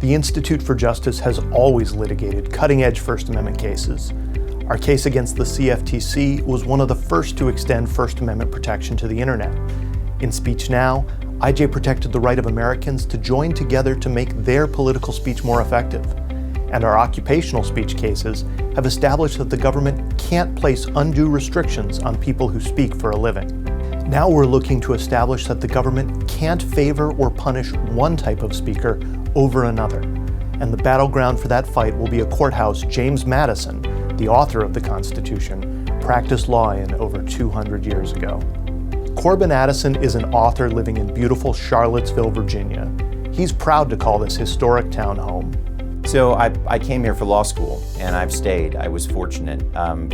The Institute for Justice has always litigated cutting-edge First Amendment cases. Our case against the CFTC was one of the first to extend First Amendment protection to the internet. In Speech Now, IJ protected the right of Americans to join together to make their political speech more effective. And our occupational speech cases have established that the government can't place undue restrictions on people who speak for a living. Now we're looking to establish that the government can't favor or punish one type of speaker over another. And the battleground for that fight will be a courthouse James Madison, the author of the Constitution, practiced law in over 200 years ago. Corbin Addison is an author living in beautiful Charlottesville, Virginia. He's proud to call this historic town home. So I came here for law school, and I've stayed. I was fortunate.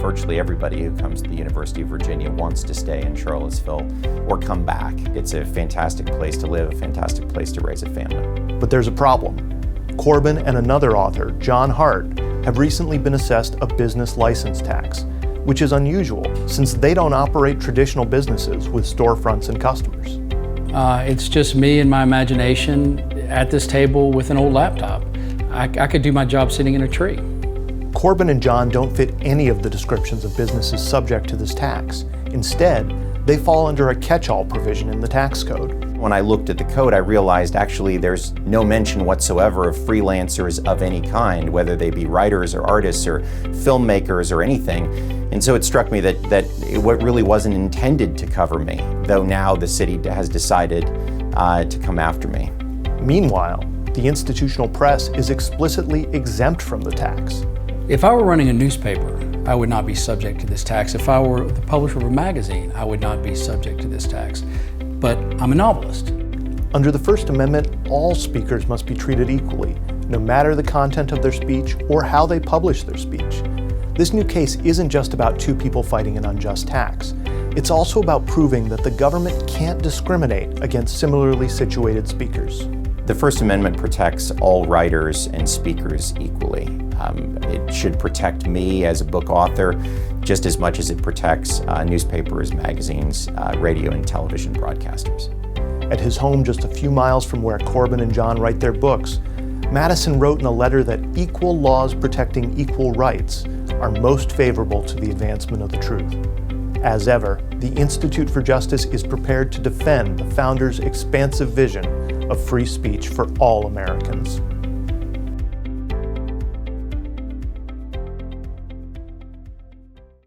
Virtually everybody who comes to the University of Virginia wants to stay in Charlottesville or come back. It's a fantastic place to live, a fantastic place to raise a family. But there's a problem. Corbin and another author, John Hart, have recently been assessed a business license tax, which is unusual since they don't operate traditional businesses with storefronts and customers. It's just me and my imagination at this table with an old laptop. I could do my job sitting in a tree. Corbin and John don't fit any of the descriptions of businesses subject to this tax. Instead, they fall under a catch-all provision in the tax code. When I looked at the code, I realized actually there's no mention whatsoever of freelancers of any kind, whether they be writers or artists or filmmakers or anything. And so it struck me that it really wasn't intended to cover me, though now the city has decided to come after me. Meanwhile, the institutional press is explicitly exempt from the tax. If I were running a newspaper, I would not be subject to this tax. If I were the publisher of a magazine, I would not be subject to this tax. But I'm a novelist. Under the First Amendment, all speakers must be treated equally, no matter the content of their speech or how they publish their speech. This new case isn't just about two people fighting an unjust tax. It's also about proving that the government can't discriminate against similarly situated speakers. The First Amendment protects all writers and speakers equally. It should protect me as a book author just as much as it protects newspapers, magazines, radio and television broadcasters. At his home just a few miles from where Corbin and John write their books, Madison wrote in a letter that equal laws protecting equal rights are most favorable to the advancement of the truth. As ever, the Institute for Justice is prepared to defend the founders' expansive vision of free speech for all Americans.